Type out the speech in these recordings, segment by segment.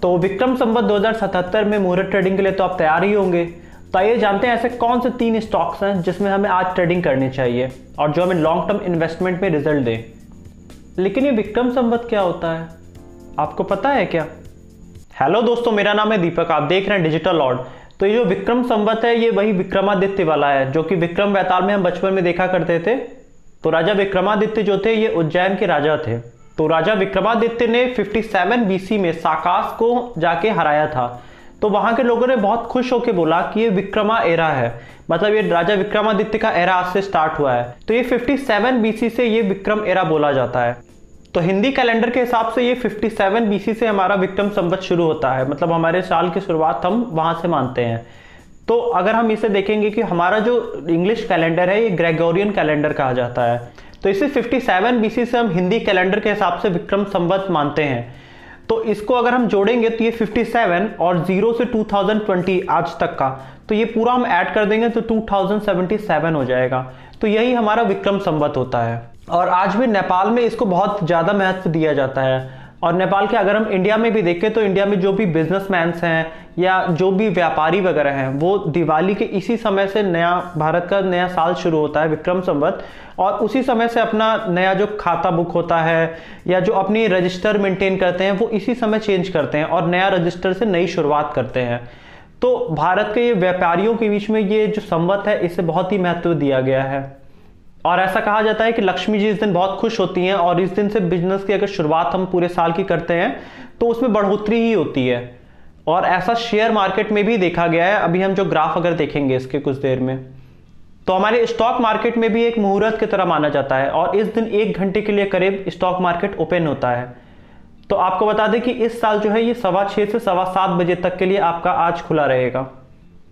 तो विक्रम संवत 2077 में मुहूर्त ट्रेडिंग के लिए तो आप तैयार ही होंगे। तो आइए जानते हैं ऐसे कौन से 3 स्टॉक्स हैं जिसमें हमें आज ट्रेडिंग करनी चाहिए और जो हमें लॉन्ग टर्म इन्वेस्टमेंट में रिजल्ट दे। लेकिन ये विक्रम संवत क्या होता है, आपको पता है क्या? हेलो दोस्तों, मेरा नाम है दीपक, आप देख रहे हैं डिजिटल लॉर्ड। तो ये जो विक्रम संवत है ये वही विक्रमादित्य वाला है जो कि विक्रम बेताल में हम बचपन में देखा करते थे। तो राजा विक्रमादित्य जो थे ये उज्जैन के राजा थे। तो राजा विक्रमादित्य ने 57 BC में साकास को जाके हराया था। तो वहां के लोगों ने बहुत खुश होकर बोला कि ये विक्रमा एरा है, मतलब ये राजा विक्रमादित्य का एरा आज से स्टार्ट हुआ है। तो ये 57 BC से ये विक्रम एरा बोला जाता है। तो हिंदी कैलेंडर के हिसाब से ये 57 BC से हमारा विक्रम संवत शुरू होता है, मतलब हमारे साल की शुरुआत हम वहां से मानते हैं। तो अगर हम इसे देखेंगे कि हमारा जो इंग्लिश कैलेंडर है ये ग्रेगोरियन कैलेंडर कहा जाता है। तो इसे 57 BC से हम हिंदी कैलेंडर के हिसाब से विक्रम संवत मानते हैं। तो इसको अगर हम जोड़ेंगे तो ये 57 और 0 से 2020 आज तक का, तो ये पूरा हम ऐड कर देंगे तो 2077 हो जाएगा। तो यही हमारा विक्रम संवत होता है। और आज भी नेपाल में इसको बहुत ज़्यादा महत्व दिया जाता है। और नेपाल के अगर हम इंडिया में भी देखें तो इंडिया में जो भी बिजनेसमैन्स हैं या जो भी व्यापारी वगैरह हैं वो दिवाली के इसी समय से नया भारत का नया साल शुरू होता है विक्रम संवत, और उसी समय से अपना नया जो खाता बुक होता है या जो अपनी रजिस्टर मेंटेन करते हैं वो इसी समय चेंज करते हैं और नया रजिस्टर से नई शुरुआत करते हैं। तो भारत के ये व्यापारियों के बीच में ये जो संवत है इसे बहुत ही महत्व दिया गया है। और ऐसा कहा जाता है कि लक्ष्मी जी इस दिन बहुत खुश होती हैं और इस दिन से बिजनेस की अगर शुरुआत हम पूरे साल की करते हैं तो उसमें बढ़ोतरी ही होती है। और ऐसा शेयर मार्केट में भी देखा गया है। अभी हम जो ग्राफ अगर देखेंगे इसके कुछ देर में, तो हमारे स्टॉक मार्केट में भी एक मुहूर्त की तरह माना जाता है और इस दिन 1 घंटे के लिए करीब स्टॉक मार्केट ओपन होता है। तो आपको बता दें कि इस साल जो है ये 6:15 से 7:15 बजे तक के लिए आपका आज खुला रहेगा।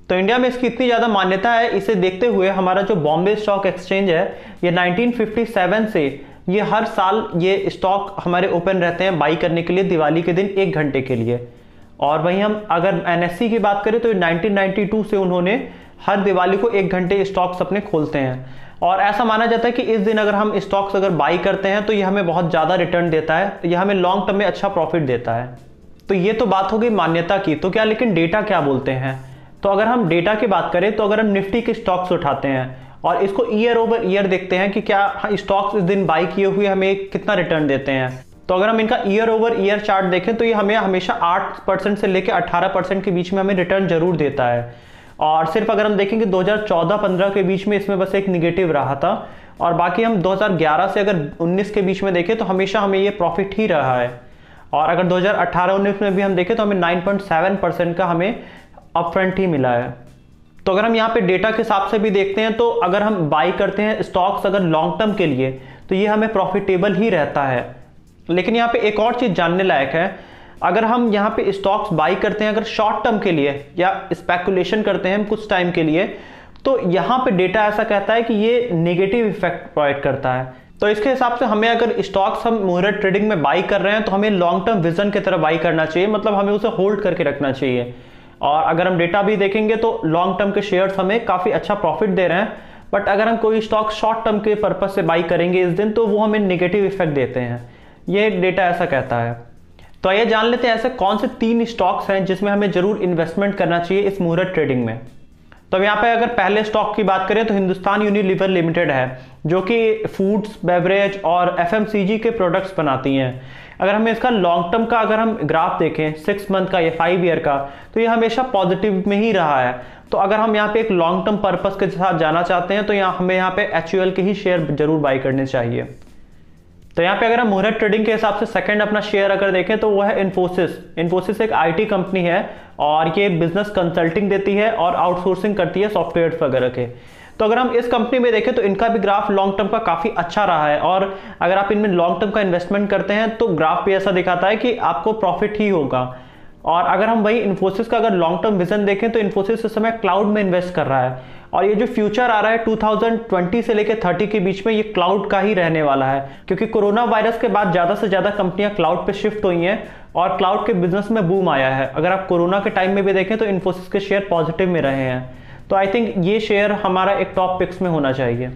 तो इंडिया में इसकी इतनी ज़्यादा मान्यता है, इसे देखते हुए हमारा जो बॉम्बे स्टॉक एक्सचेंज है ये 1957 से ये हर साल ये स्टॉक हमारे ओपन रहते हैं बाई करने के लिए दिवाली के दिन 1 घंटे के लिए। और वहीं हम अगर NSE की बात करें तो 1992 से उन्होंने हर दिवाली को 1 घंटे स्टॉक्स अपने खोलते हैं। और ऐसा माना जाता है कि इस दिन अगर हम स्टॉक्स अगर बाई करते हैं तो ये हमें बहुत ज़्यादा रिटर्न देता है, ये हमें लॉन्ग टर्म में अच्छा प्रॉफिट देता है। तो ये तो बात हो गई मान्यता की। तो क्या लेकिन डेटा क्या बोलते हैं? तो अगर हम डेटा की बात करें तो अगर हम निफ्टी के स्टॉक्स उठाते हैं और इसको ईयर ओवर ईयर देखते हैं कि क्या स्टॉक्स इस दिन बाई किए हुए हमें कितना रिटर्न देते हैं, तो अगर हम इनका ईयर ओवर ईयर चार्ट देखें तो ये हमें हमेशा 8% से लेकर 18% के बीच में हमें रिटर्न जरूर देता है। और सिर्फ अगर हम देखेंगे 2014-15 के बीच में इसमें बस एक निगेटिव रहा था, और बाकी हम 2011 से अगर 19 के बीच में देखें तो हमेशा हमें ये प्रॉफिट ही रहा है। और अगर 2018-19 में भी हम देखें तो हमें 9.7% का हमें अपफ्रंट ही मिला है। तो अगर हम यहाँ पे डेटा के हिसाब से भी देखते हैं तो अगर हम बाई करते हैं स्टॉक्स अगर लॉन्ग टर्म के लिए तो ये हमें प्रॉफिटेबल ही रहता है। लेकिन यहाँ पे एक और चीज़ जानने लायक है, अगर हम यहाँ पे स्टॉक्स बाई करते हैं अगर शॉर्ट टर्म के लिए या स्पेकुलेशन करते हैं कुछ टाइम के लिए, तो यहाँ पे डेटा ऐसा कहता है कि ये नेगेटिव इफेक्ट प्रोवाइड करता है। तो इसके हिसाब से हमें अगर स्टॉक्स हम मुहूर्त ट्रेडिंग में बाई कर रहे हैं तो हमें लॉन्ग टर्म विजन की तरह बाई करना चाहिए, मतलब हमें उसे होल्ड करके रखना चाहिए। और अगर हम डेटा भी देखेंगे तो लॉन्ग टर्म के शेयर्स हमें काफ़ी अच्छा प्रॉफिट दे रहे हैं, बट अगर हम कोई स्टॉक शॉर्ट टर्म के पर्पस से बाई करेंगे इस दिन तो वो हमें नेगेटिव इफेक्ट देते हैं, ये डेटा ऐसा कहता है। तो आइए जान लेते हैं ऐसे कौन से 3 स्टॉक्स हैं जिसमें हमें जरूर इन्वेस्टमेंट करना चाहिए इस मुहूर्त ट्रेडिंग में। तो यहाँ पे अगर पहले स्टॉक की बात करें तो हिंदुस्तान यूनिलीवर लिमिटेड है जो कि फूड्स, बेवरेज और FMCG के प्रोडक्ट्स बनाती हैं। अगर हम इसका लॉन्ग टर्म का अगर हम ग्राफ देखें 6 मंथ का या 5 ईयर का, तो ये हमेशा पॉजिटिव में ही रहा है। तो अगर हम यहाँ पे एक लॉन्ग टर्म पर्पस के साथ जाना चाहते हैं तो हमें यहाँ पे HUL के ही शेयर जरूर बाई करने चाहिए। तो यहाँ पे अगर हम मुहूर्त ट्रेडिंग के हिसाब से सेकंड अपना शेयर अगर देखें तो वो है इन्फोसिस एक IT कंपनी है और ये बिजनेस कंसल्टिंग देती है और आउटसोर्सिंग करती है सॉफ्टवेयर वगैरह के। तो अगर हम इस कंपनी में देखें तो इनका भी ग्राफ लॉन्ग टर्म का काफ़ी अच्छा रहा है, और अगर आप इनमें लॉन्ग टर्म का इन्वेस्टमेंट करते हैं तो ग्राफ भी ऐसा दिखाता है कि आपको प्रॉफिट ही होगा। और अगर हम वही इन्फोसिस का अगर लॉन्ग टर्म विजन देखें तो इन्फोसिस इस समय क्लाउड में इन्वेस्ट कर रहा है, और ये जो फ्यूचर आ रहा है 2020 से लेकर 30 के बीच में ये क्लाउड का ही रहने वाला है, क्योंकि कोरोना वायरस के बाद ज़्यादा से ज़्यादा कंपनियां क्लाउड पे शिफ्ट हुई हैं और क्लाउड के बिजनेस में बूम आया है। अगर आप कोरोना के टाइम में भी देखें तो इन्फोसिस के शेयर पॉजिटिव में रहे हैं। तो आई थिंक ये शेयर हमारा एक टॉप पिक्स में होना चाहिए।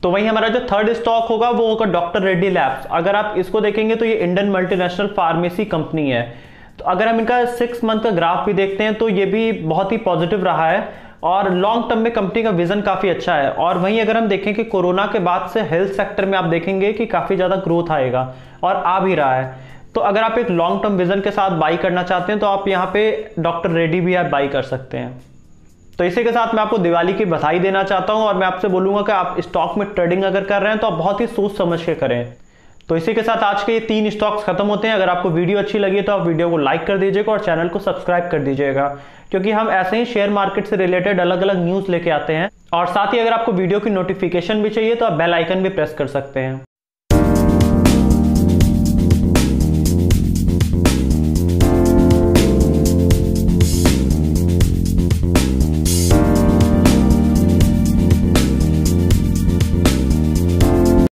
तो वहीं हमारा जो थर्ड स्टॉक होगा वो होगा डॉक्टर रेड्डी लैब्स। अगर आप इसको देखेंगे तो ये इंडियन मल्टीनेशनल फार्मेसी कंपनी है। तो अगर हम इनका 6 मंथ का ग्राफ भी देखते हैं तो ये भी बहुत ही पॉजिटिव रहा है और लॉन्ग टर्म में कंपनी का विजन काफ़ी अच्छा है। और वहीं अगर हम देखें कि कोरोना के बाद से हेल्थ सेक्टर में आप देखेंगे कि काफ़ी ज़्यादा ग्रोथ आएगा और आ भी रहा है। तो अगर आप एक लॉन्ग टर्म विजन के साथ बाई करना चाहते हैं तो आप यहाँ पे डॉक्टर रेड्डी भी आप बाई कर सकते हैं। तो इसी के साथ मैं आपको दिवाली की बधाई देना चाहता हूँ और मैं आपसे बोलूँगा कि आप स्टॉक में ट्रेडिंग अगर कर रहे हैं तो आप बहुत ही सोच समझ के करें। तो इसी के साथ आज के ये 3 स्टॉक्स खत्म होते हैं। अगर आपको वीडियो अच्छी लगी तो आप वीडियो को लाइक कर दीजिएगा और चैनल को सब्सक्राइब कर दीजिएगा, क्योंकि हम ऐसे ही शेयर मार्केट से रिलेटेड अलग अलग न्यूज़ लेके आते हैं। और साथ ही अगर आपको वीडियो की नोटिफिकेशन भी चाहिए तो आप बेल आइकन भी प्रेस कर सकते हैं।